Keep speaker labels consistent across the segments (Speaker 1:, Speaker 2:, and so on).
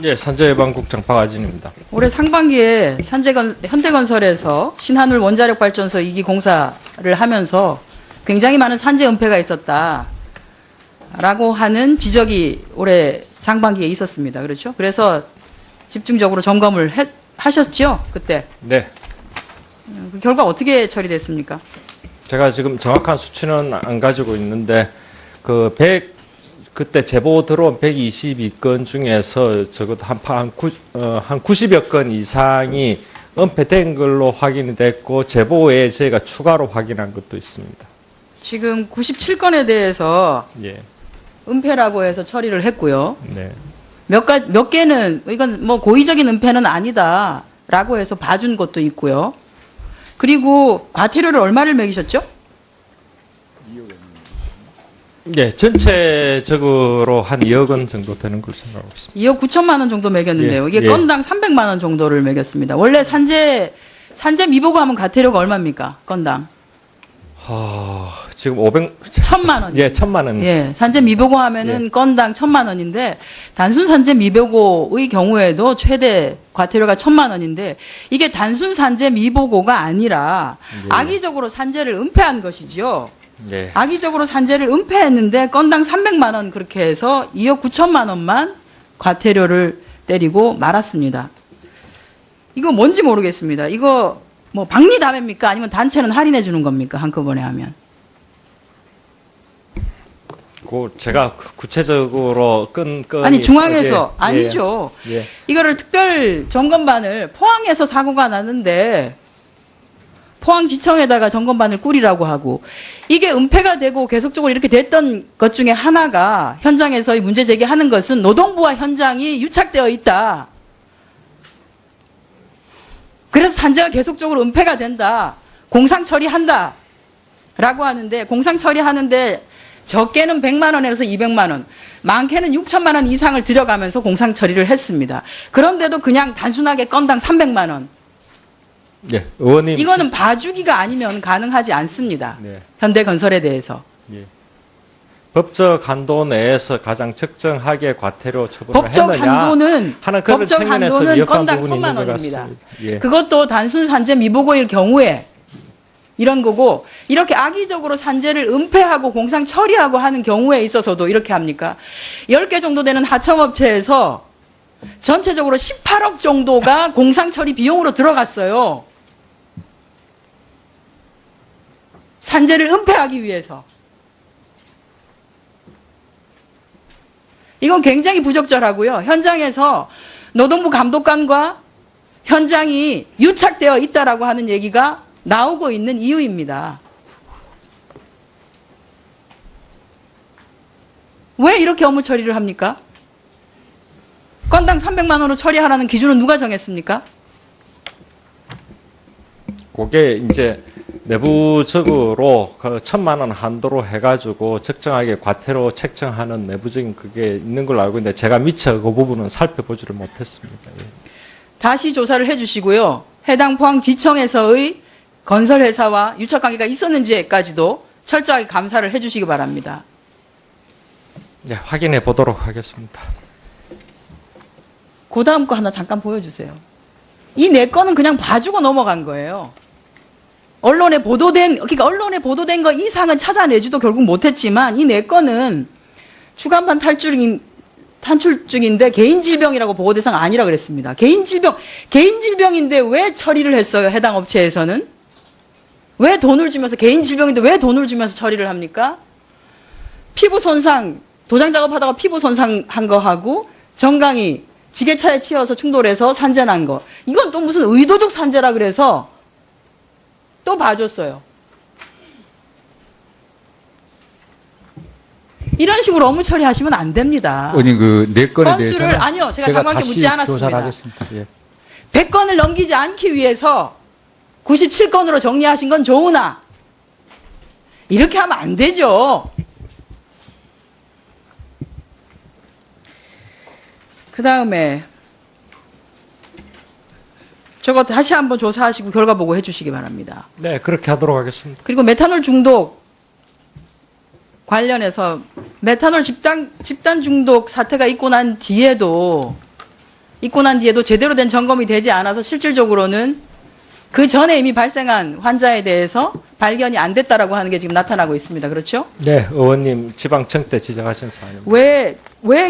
Speaker 1: 예, 산재예방국장 박아진입니다.
Speaker 2: 올해 상반기에 현대건설에서 신한울 원자력 발전소 2기 공사를 하면서 굉장히 많은 산재 은폐가 있었다라고 하는 지적이 올해 상반기에 있었습니다. 그렇죠? 그래서 집중적으로 점검을 하셨죠? 그때.
Speaker 1: 네.
Speaker 2: 그 결과 어떻게 처리됐습니까?
Speaker 1: 제가 지금 정확한 수치는 안 가지고 있는데, 그때 제보 들어온 122건 중에서 적어도 한 90여 건 이상이 은폐된 걸로 확인이 됐고, 제보에 저희가 추가로 확인한 것도 있습니다.
Speaker 2: 지금 97건에 대해서
Speaker 1: 예.
Speaker 2: 은폐라고 해서 처리를 했고요.
Speaker 1: 네.
Speaker 2: 몇 개는 이건 뭐 고의적인 은폐는 아니다라고 해서 봐준 것도 있고요. 그리고 과태료를 얼마를 매기셨죠?
Speaker 1: 예, 전체적으로 한 2억 원 정도 되는 걸 생각하고 있습니다.
Speaker 2: 2억 9천만 원 정도 매겼는데요.
Speaker 1: 예,
Speaker 2: 이게
Speaker 1: 예.
Speaker 2: 건당 300만 원 정도를 매겼습니다. 원래 산재 미보고 하면 과태료가 얼마입니까? 건당.
Speaker 1: 지금
Speaker 2: 1,000만 원.
Speaker 1: 예, 1,000만 원.
Speaker 2: 예, 산재 미보고 하면은
Speaker 1: 예.
Speaker 2: 건당 1,000만 원인데 단순 산재 미보고의 경우에도 최대 과태료가 1,000만 원인데 이게 단순 산재 미보고가 아니라
Speaker 1: 예.
Speaker 2: 악의적으로 산재를 은폐한 것이지요.
Speaker 1: 예.
Speaker 2: 악의적으로 산재를 은폐했는데 건당 300만 원 그렇게 해서 2억 9천만 원만 과태료를 때리고 말았습니다. 이거 뭔지 모르겠습니다. 이거 뭐 박리담회입니까? 아니면 단체는 할인해 주는 겁니까? 한꺼번에 하면.
Speaker 1: 제가 구체적으로
Speaker 2: 아니 중앙에서
Speaker 1: 예,
Speaker 2: 아니죠.
Speaker 1: 예.
Speaker 2: 이거를 특별 점검반을 포항에서 사고가 났는데 포항지청에다가 점검반을 꾸리라고 하고 이게 은폐가 되고 계속적으로 이렇게 됐던 것 중에 하나가 현장에서 문제 제기하는 것은 노동부와 현장이 유착되어 있다. 그래서 산재가 계속적으로 은폐가 된다. 공상 처리한다. 라고 하는데 공상 처리하는데 적게는 100만 원에서 200만 원, 많게는 6천만 원 이상을 들여가면서 공상 처리를 했습니다. 그런데도 그냥 단순하게 건당 300만 원.
Speaker 1: 예, 의원님.
Speaker 2: 이거는 봐주기가 아니면 가능하지 않습니다.
Speaker 1: 네.
Speaker 2: 현대건설에 대해서.
Speaker 1: 예. 법적 한도 내에서 가장 적정하게 과태료 처분을
Speaker 2: 법적
Speaker 1: 했느냐
Speaker 2: 한도는
Speaker 1: 하는 그런
Speaker 2: 법적
Speaker 1: 측면에서
Speaker 2: 한도는
Speaker 1: 위협한
Speaker 2: 건당
Speaker 1: 부분이
Speaker 2: 1,000만
Speaker 1: 있는 것
Speaker 2: 원입니다.
Speaker 1: 같습니다. 예.
Speaker 2: 그것도 단순 산재 미보고일 경우에 이런 거고 이렇게 악의적으로 산재를 은폐하고 공상 처리하고 하는 경우에 있어서도 이렇게 합니까? 10개 정도 되는 하청업체에서 전체적으로 18억 정도가 공상 처리 비용으로 들어갔어요. 산재를 은폐하기 위해서. 이건 굉장히 부적절하고요. 현장에서 노동부 감독관과 현장이 유착되어 있다라고 하는 얘기가 나오고 있는 이유입니다. 왜 이렇게 업무 처리를 합니까? 건당 300만 원으로 처리하라는 기준은 누가 정했습니까?
Speaker 1: 그게 이제 내부적으로 그 1,000만 원 한도로 해가지고 적정하게 과태료 책정하는 내부적인 그게 있는 걸로 알고 있는데 제가 미처 그 부분은 살펴보지를 못했습니다. 예.
Speaker 2: 다시 조사를 해주시고요. 해당 포항지청에서의 건설회사와 유착관계가 있었는지까지도 철저하게 감사를 해주시기 바랍니다.
Speaker 1: 예, 확인해 보도록 하겠습니다.
Speaker 2: 그 다음 거 하나 잠깐 보여주세요. 이 네 건은 그냥 봐주고 넘어간 거예요. 언론에 보도된 거 이상은 찾아내지도 결국 못했지만 이 네 건은 주간판 탈출중인데 개인 질병이라고 보고 대상 아니라 그랬습니다. 개인 질병인데 왜 처리를 했어요? 해당 업체에서는 왜 돈을 주면서 개인 질병인데 왜 돈을 주면서 처리를 합니까? 피부 손상 도장 작업하다가 피부 손상한 거 하고 정강이 지게차에 치여서 충돌해서 산재난 거 이건 또 무슨 의도적 산재라 그래서 또 봐줬어요. 이런 식으로 업무 처리하시면 안 됩니다.
Speaker 3: 의원님 그 네 건에
Speaker 2: 건수를
Speaker 3: 대해서는
Speaker 2: 아니요, 제가 장관께
Speaker 3: 다시
Speaker 2: 묻지 않았습니다.
Speaker 3: 조사를 하겠습니다. 예.
Speaker 2: 100건을 넘기지 않기 위해서 97건으로 정리하신 건 좋으나 이렇게 하면 안 되죠. 그 다음에 저거 다시 한번 조사하시고 결과 보고 해주시기 바랍니다.
Speaker 1: 네, 그렇게 하도록 하겠습니다.
Speaker 2: 그리고 메탄올 중독 관련해서 메탄올 집단 중독 사태가 있고 난 뒤에도 있고 난 뒤에도 제대로 된 점검이 되지 않아서 실질적으로는 그 전에 이미 발생한 환자에 대해서 발견이 안 됐다라고 하는 게 지금 나타나고 있습니다. 그렇죠?
Speaker 1: 네, 의원님 지방청 때 지적하신 사안입니다.
Speaker 2: 왜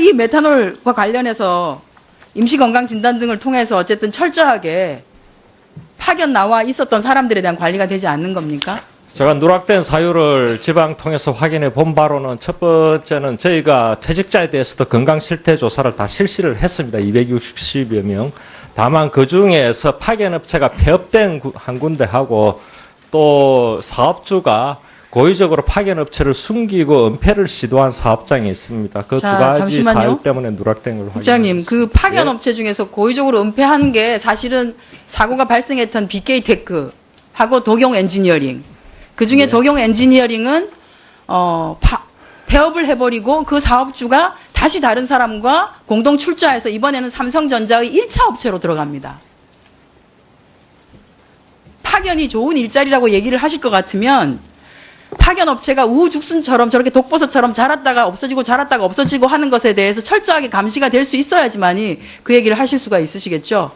Speaker 2: 이 메탄올과 관련해서 임시건강진단 등을 통해서 어쨌든 철저하게 파견 나와 있었던 사람들에 대한 관리가 되지 않는 겁니까?
Speaker 1: 제가 누락된 사유를 지방 통해서 확인해 본 바로는 첫 번째는 저희가 퇴직자에 대해서도 건강 실태 조사를 다 실시를 했습니다. 260여 명. 다만 그 중에서 파견업체가 폐업된 한 군데하고 또 사업주가 고의적으로 파견업체를 숨기고 은폐를 시도한 사업장이 있습니다. 그 두 가지
Speaker 2: 잠시만요.
Speaker 1: 사유 때문에 누락된 걸로
Speaker 2: 국장님,
Speaker 1: 확인했습니다.
Speaker 2: 그 파견업체 중에서 고의적으로 은폐한 게 사실은 사고가 발생했던 BK테크하고 도경 엔지니어링. 그 중에
Speaker 1: 네.
Speaker 2: 도경 엔지니어링은 폐업을 해버리고 그 사업주가 다시 다른 사람과 공동 출자해서 이번에는 삼성전자의 1차 업체로 들어갑니다. 파견이 좋은 일자리라고 얘기를 하실 것 같으면 파견 업체가 우후죽순처럼 저렇게 독버섯처럼 자랐다가 없어지고 하는 것에 대해서 철저하게 감시가 될 수 있어야지만이 그 얘기를 하실 수가 있으시겠죠.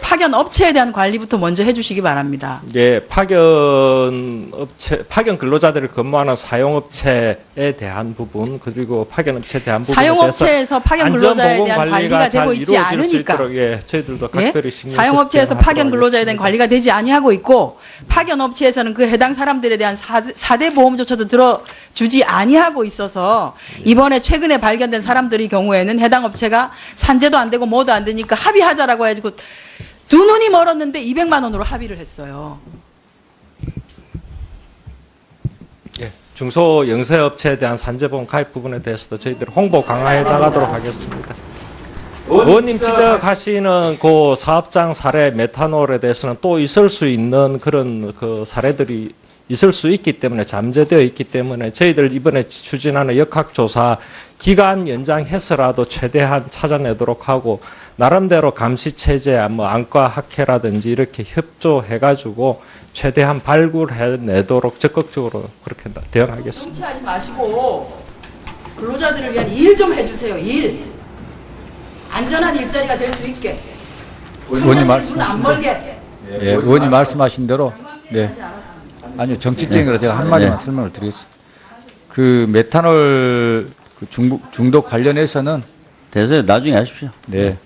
Speaker 2: 파견 업체에 대한 관리부터 먼저 해주시기 바랍니다.
Speaker 1: 예, 파견 근로자들을 근무하는 사용업체에 대한 부분, 그리고 파견업체에 대한 부분에
Speaker 2: 사용업체에서 파견 근로자에 대한 관리가 되고 있지 않으니까.
Speaker 1: 예, 저희들도 각별히 신경 써서
Speaker 2: 사용업체에서 파견 근로자에 대한
Speaker 1: 하겠습니다.
Speaker 2: 관리가 되지 아니하고 있고, 파견업체에서는 그 해당 사람들에 대한 4대 보험조차도 들어주지 아니하고 있어서, 이번에 최근에 발견된 사람들의 경우에는 해당 업체가 산재도 안 되고 뭐도 안 되니까 합의하자라고 해가지고 두 눈이 멀었는데 200만 원으로 합의를 했어요.
Speaker 1: 예, 중소 영세업체에 대한 산재보험 가입 부분에 대해서도 저희들 홍보 강화해 나가도록 하겠습니다. 의원님 지적하시는 그 사업장 사례 메탄올에 대해서는 또 있을 수 있는 그런 그 사례들이 있을 수 있기 때문에 잠재되어 있기 때문에 저희들 이번에 추진하는 역학조사 기간 연장해서라도 최대한 찾아내도록 하고 나름대로 감시체제, 뭐 안과 학회라든지 이렇게 협조해가지고 최대한 발굴해내도록 적극적으로 그렇게 대응하겠습니다.
Speaker 2: 통치하지 마시고 근로자들을 위한 일 좀 해주세요. 일. 안전한 일자리가 될 수 있게.
Speaker 3: 의원님
Speaker 2: 안 멀게.
Speaker 3: 예, 의원님 말씀하신 대로, 네. 아니요, 정치적인 거라 제가 한마디만 설명을 드리겠습니다. 그 메탄올 그 중독 관련해서는
Speaker 4: 대세요. 나중에 하십시오.
Speaker 3: 네.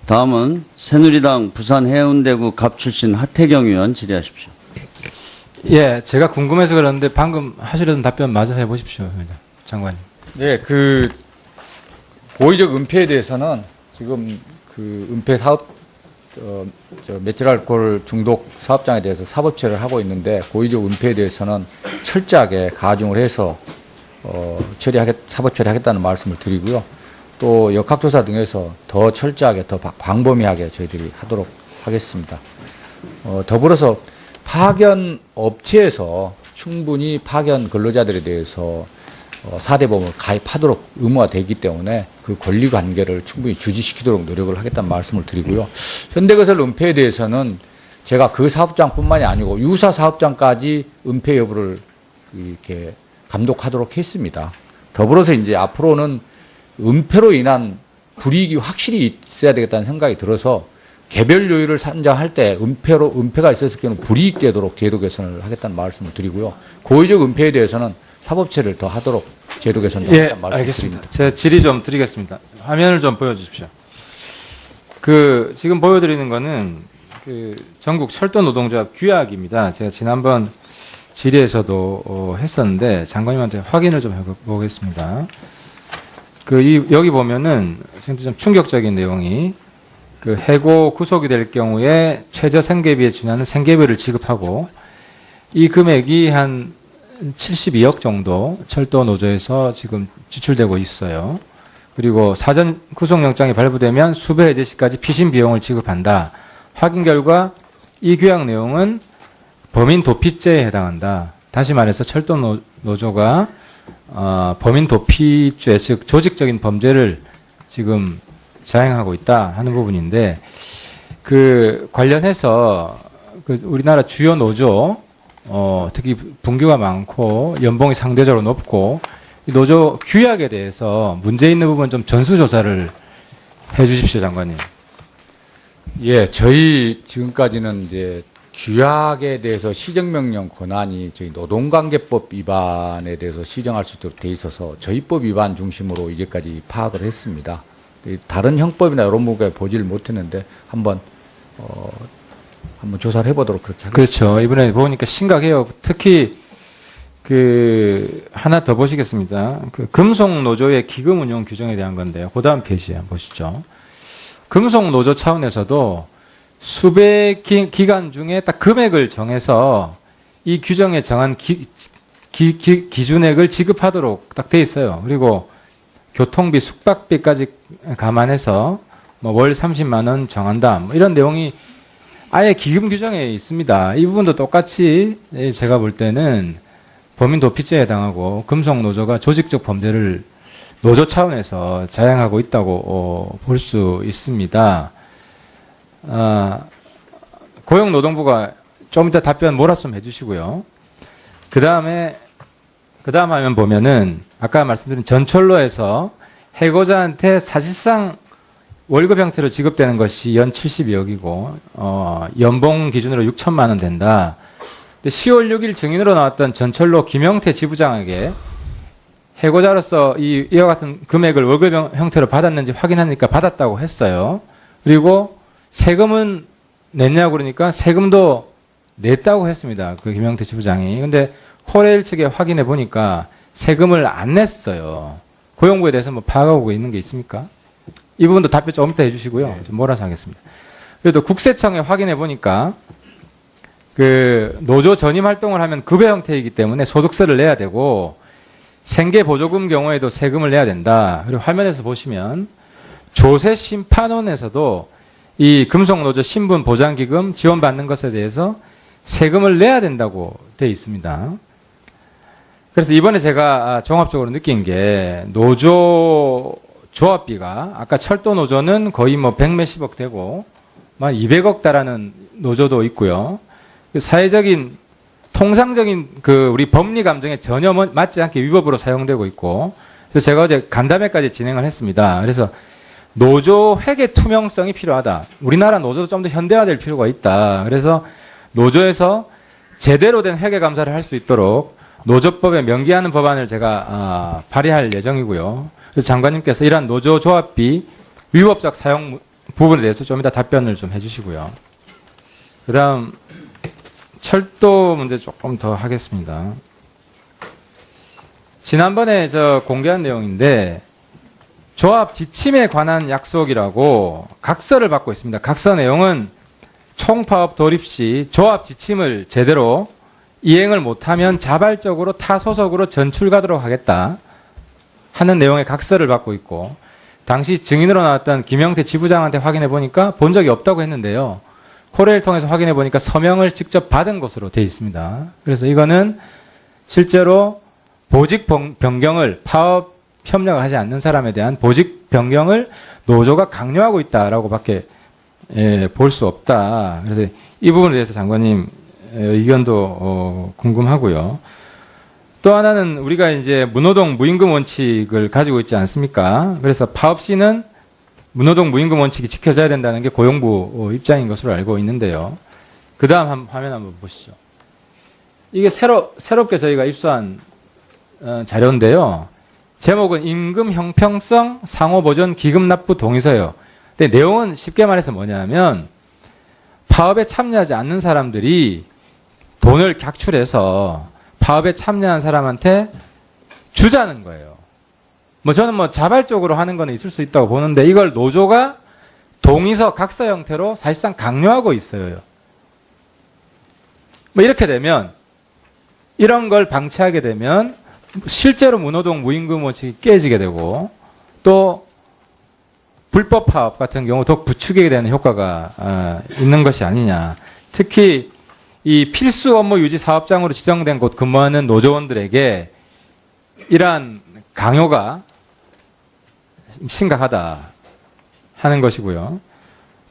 Speaker 4: 다음은 새누리당 부산 해운대구 갑 출신 하태경 의원 질의하십시오.
Speaker 5: 예, 제가 궁금해서 그러는데 방금 하시려던 답변 마저 해보십시오, 장관님.
Speaker 3: 네, 그 고의적 은폐에 대해서는 지금 그 은폐 사업, 메틸알코올 중독 사업장에 대해서 사법처리를 하고 있는데 고의적 은폐에 대해서는 철저하게 가중을 해서 사법 처리하겠다는 말씀을 드리고요. 또 역학조사 등에서 더 철저하게 더 광범위하게 저희들이 하도록 하겠습니다. 더불어서 파견 업체에서 충분히 파견 근로자들에 대해서 4대 보험을 가입하도록 의무화 되기 때문에 그 권리 관계를 충분히 주지시키도록 노력을 하겠다는 말씀을 드리고요. 현대건설 은폐에 대해서는 제가 그 사업장뿐만이 아니고 유사 사업장까지 은폐 여부를 이렇게 감독하도록 했습니다. 더불어서 이제 앞으로는 은폐로 인한 불이익이 확실히 있어야 되겠다는 생각이 들어서 개별 요일을 산정할 때 은폐가 있었을 경우는 불이익되도록 제도 개선을 하겠다는 말씀을 드리고요. 고의적 은폐에 대해서는 사법처리를 더 하도록 제도 개선을
Speaker 5: 예,
Speaker 3: 하겠다는 말씀을
Speaker 5: 알겠습니다.
Speaker 3: 드립니다.
Speaker 5: 제가 질의 좀 드리겠습니다. 화면을 좀 보여주십시오. 지금 보여드리는 거는 전국 철도 노동조합 규약입니다. 제가 지난번 질의에서도 했었는데 장관님한테 확인을 좀 해보겠습니다. 여기 보면은 좀 충격적인 내용이 해고 구속이 될 경우에 최저 생계비에 준하는 생계비를 지급하고 이 금액이 한 72억 정도 철도 노조에서 지금 지출되고 있어요. 그리고 사전 구속영장이 발부되면 수배 해제 시까지 피신 비용을 지급한다. 확인 결과 이 규약 내용은 범인 도피죄에 해당한다. 다시 말해서 철도 노조가 범인 도피죄, 즉 조직적인 범죄를 지금 자행하고 있다 하는 부분인데 관련해서 우리나라 주요 노조 특히 분규가 많고 연봉이 상대적으로 높고 이 노조 규약에 대해서 문제 있는 부분 좀 전수조사를 해 주십시오, 장관님.
Speaker 3: 예, 저희 지금까지는 이제 규약에 대해서 시정명령 권한이 저희 노동관계법 위반에 대해서 시정할 수 있도록 돼 있어서 저희 법 위반 중심으로 이제까지 파악을 했습니다. 다른 형법이나 이런 부분에 보지를 못했는데 한번 조사를 해보도록 그렇게 하겠습니다.
Speaker 5: 그렇죠. 이번에 보니까 심각해요. 특히 하나 더 보시겠습니다. 금속노조의 기금운용 규정에 대한 건데요. 그 다음 페이지에 한번 보시죠. 금속노조 차원에서도 수배 기간 중에 딱 금액을 정해서 이 규정에 정한 기준액을 지급하도록 딱 돼 있어요. 그리고 교통비, 숙박비까지 감안해서 월 30만 원 정한다. 이런 내용이 아예 기금 규정에 있습니다. 이 부분도 똑같이 제가 볼 때는 범인 도피죄에 해당하고 금속노조가 조직적 범죄를 노조 차원에서 자행하고 있다고 볼 수 있습니다. 고용노동부가 좀 이따 답변 몰아서 해주시고요. 그 다음 화면 보면은 아까 말씀드린 전철로에서 해고자한테 사실상 월급 형태로 지급되는 것이 연 72억이고 연봉 기준으로 6천만 원 된다. 근데 10월 6일 증인으로 나왔던 전철로 김영태 지부장에게 해고자로서 이와 같은 금액을 월급 형태로 받았는지 확인하니까 받았다고 했어요. 그리고 세금은 냈냐고 그러니까 세금도 냈다고 했습니다. 그 김영태 지부장이. 근데 코레일 측에 확인해 보니까 세금을 안 냈어요. 고용부에 대해서 뭐 파악하고 있는 게 있습니까? 이 부분도 답변 좀 이따 해주시고요. 좀 몰아서 하겠습니다. 그래도 국세청에 확인해 보니까 노조 전임 활동을 하면 급여 형태이기 때문에 소득세를 내야 되고 생계 보조금 경우에도 세금을 내야 된다. 그리고 화면에서 보시면 조세 심판원에서도 이 금속노조 신분 보장기금 지원받는 것에 대해서 세금을 내야 된다고 되어 있습니다. 그래서 이번에 제가 종합적으로 느낀 게 노조 조합비가 아까 철도 노조는 거의 뭐 100몇십억 되고 막 200억 달하는 노조도 있고요. 사회적인 통상적인 우리 법리 감정에 전혀 맞지 않게 위법으로 사용되고 있고, 그래서 제가 어제 간담회까지 진행을 했습니다. 그래서 노조 회계 투명성이 필요하다. 우리나라 노조도 좀 더 현대화될 필요가 있다. 그래서 노조에서 제대로 된 회계 감사를 할 수 있도록 노조법에 명기하는 법안을 제가 발의할 예정이고요. 그래서 장관님께서 이러한 노조 조합비 위법적 사용 부분에 대해서 좀 이따 답변을 좀 해주시고요. 그다음 철도 문제 조금 더 하겠습니다. 지난번에 공개한 내용인데 조합 지침에 관한 약속이라고 각서를 받고 있습니다. 각서 내용은 총파업 돌입 시 조합 지침을 제대로 이행을 못하면 자발적으로 타 소속으로 전출가도록 하겠다 하는 내용의 각서를 받고 있고, 당시 증인으로 나왔던 김영태 지부장한테 확인해 보니까 본 적이 없다고 했는데요. 코레일 통해서 확인해 보니까 서명을 직접 받은 것으로 되어 있습니다. 그래서 이거는 실제로 보직 변경을 파업 협력을 하지 않는 사람에 대한 보직 변경을 노조가 강요하고 있다라고 밖에 볼 수 없다. 그래서 이 부분에 대해서 장관님 의견도 궁금하고요. 또 하나는 우리가 이제 무노동 무임금 원칙을 가지고 있지 않습니까? 그래서 파업 시는 무노동 무임금 원칙이 지켜져야 된다는 게 고용부 입장인 것으로 알고 있는데요. 그 다음 화면 한번 보시죠. 이게 새롭게 저희가 입수한 자료인데요. 제목은 임금 형평성 상호보전 기금 납부 동의서예요. 근데 내용은 쉽게 말해서 뭐냐면 파업에 참여하지 않는 사람들이 돈을 객출해서 파업에 참여한 사람한테 주자는 거예요. 저는 자발적으로 하는 건 있을 수 있다고 보는데 이걸 노조가 동의서 각서 형태로 사실상 강요하고 있어요. 이렇게 되면 이런 걸 방치하게 되면 실제로 무노동 무임금 원칙이 깨지게 되고 또 불법 파업 같은 경우 더 부추기게 되는 효과가 있는 것이 아니냐. 특히 이 필수 업무 유지 사업장으로 지정된 곳 근무하는 노조원들에게 이러한 강요가 심각하다 하는 것이고요.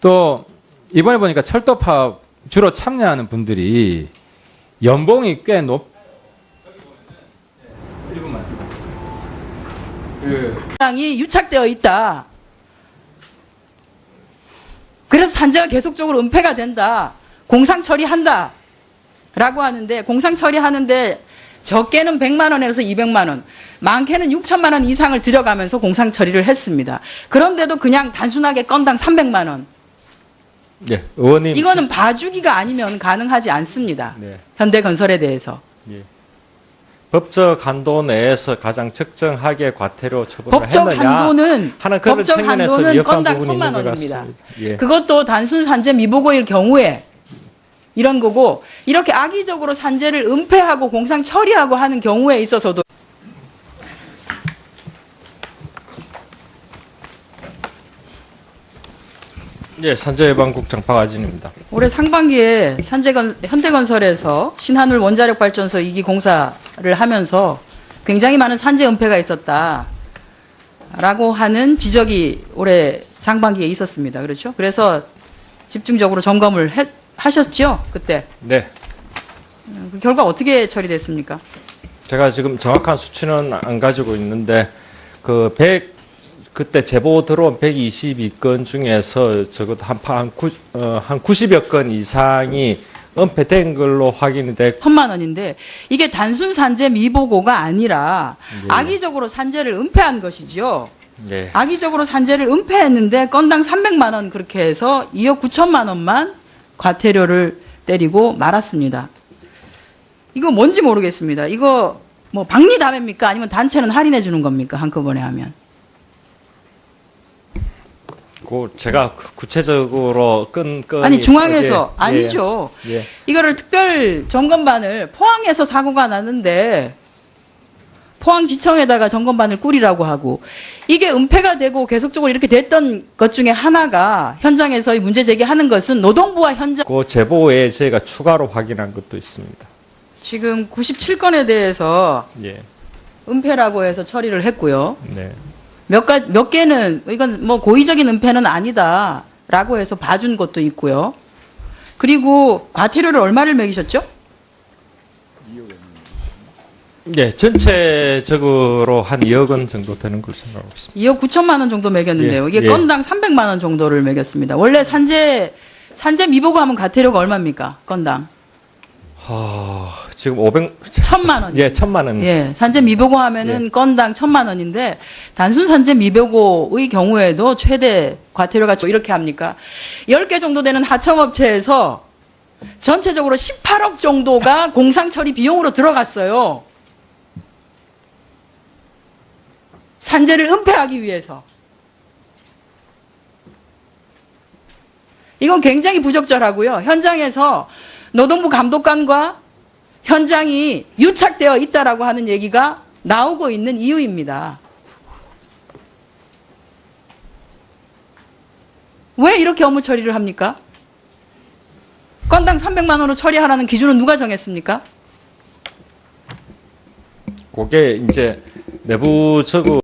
Speaker 5: 또 이번에 보니까 철도 파업 주로 참여하는 분들이 연봉이 꽤 높. 1분만.
Speaker 2: 땅이 유착되어 있다. 그래서 산재가 계속적으로 은폐가 된다. 공상 처리한다. 라고 하는데, 공상 처리하는데 적게는 100만 원에서 200만 원, 많게는 6천만 원 이상을 들여가면서 공상 처리를 했습니다. 그런데도 그냥 단순하게 건당 300만 원.
Speaker 1: 예, 의원님.
Speaker 2: 이거는 봐주기가 아니면 가능하지 않습니다.
Speaker 1: 네.
Speaker 2: 현대건설에 대해서.
Speaker 1: 예. 법적 한도 내에서 가장 적정하게 과태료 처분을
Speaker 2: 법적
Speaker 1: 했느냐
Speaker 2: 한도는
Speaker 1: 하는 그런
Speaker 2: 법적
Speaker 1: 측면에서
Speaker 2: 한도는
Speaker 1: 위협한
Speaker 2: 건당
Speaker 1: 부분이 있는
Speaker 2: 1,000만
Speaker 1: 것
Speaker 2: 원입니다.
Speaker 1: 같습니다. 예.
Speaker 2: 그것도 단순 산재 미보고일 경우에 이런 거고, 이렇게 악의적으로 산재를 은폐하고 공상 처리하고 하는 경우에 있어서도
Speaker 1: 예, 산재예방국장 박아진입니다.
Speaker 2: 올해 상반기에 현대건설에서 신한울 원자력 발전소 2기 공사를 하면서 굉장히 많은 산재 은폐가 있었다라고 하는 지적이 올해 상반기에 있었습니다. 그렇죠? 그래서 집중적으로 점검을 하셨죠? 그때.
Speaker 1: 네.
Speaker 2: 그 결과 어떻게 처리됐습니까?
Speaker 1: 제가 지금 정확한 수치는 안 가지고 있는데 그때 제보 들어온 122건 중에서 적어도 한 90여 건 이상이 은폐된 걸로 확인이 됐고
Speaker 2: 1,000만 원인데 이게 단순 산재 미보고가 아니라
Speaker 1: 예.
Speaker 2: 악의적으로 산재를 은폐한 것이지요.
Speaker 1: 네.
Speaker 2: 악의적으로 산재를 은폐했는데 건당 300만 원 그렇게 해서 2억 9천만 원만 과태료를 때리고 말았습니다. 이거 뭔지 모르겠습니다. 이거 뭐 박리담회입니까? 아니면 단체는 할인해 주는 겁니까? 한꺼번에 하면.
Speaker 1: 제가 구체적으로
Speaker 2: 아니 중앙에서
Speaker 1: 예,
Speaker 2: 아니죠.
Speaker 1: 예.
Speaker 2: 이거를 특별 점검반을 포항에서 사고가 났는데 포항지청에다가 점검반을 꾸리라고 하고, 이게 은폐가 되고 계속적으로 이렇게 됐던 것 중에 하나가 현장에서의 문제 제기하는 것은 노동부와 현장
Speaker 1: 그 제보에 저희가 추가로 확인한 것도 있습니다.
Speaker 2: 지금 97건에 대해서
Speaker 1: 예.
Speaker 2: 은폐라고 해서 처리를 했고요.
Speaker 1: 네.
Speaker 2: 몇 개는 이건 뭐 고의적인 은폐는 아니다라고 해서 봐준 것도 있고요. 그리고 과태료를 얼마를 매기셨죠?
Speaker 1: 예, 전체적으로 한 2억 원 정도 되는 걸 생각하고 있습니다.
Speaker 2: 2억 9천만 원 정도 매겼는데요.
Speaker 1: 예,
Speaker 2: 이게
Speaker 1: 예.
Speaker 2: 건당 300만 원 정도를 매겼습니다. 원래 산재 미보고 하면 과태료가 얼마입니까? 건당
Speaker 1: 지금
Speaker 2: 1,000만 원.
Speaker 1: 예, 1,000만 원.
Speaker 2: 예, 산재 미보고 하면은 건당 1,000만 원인데 단순 산재 미보고의 경우에도 최대 과태료가 이렇게 합니까? 10개 정도 되는 하청업체에서 전체적으로 18억 정도가 공상 처리 비용으로 들어갔어요. 산재를 은폐하기 위해서. 이건 굉장히 부적절하고요. 현장에서 노동부 감독관과 현장이 유착되어 있다라고 하는 얘기가 나오고 있는 이유입니다. 왜 이렇게 업무 처리를 합니까? 건당 300만 원으로 처리하라는 기준은 누가 정했습니까?
Speaker 1: 그게 이제 내부적으로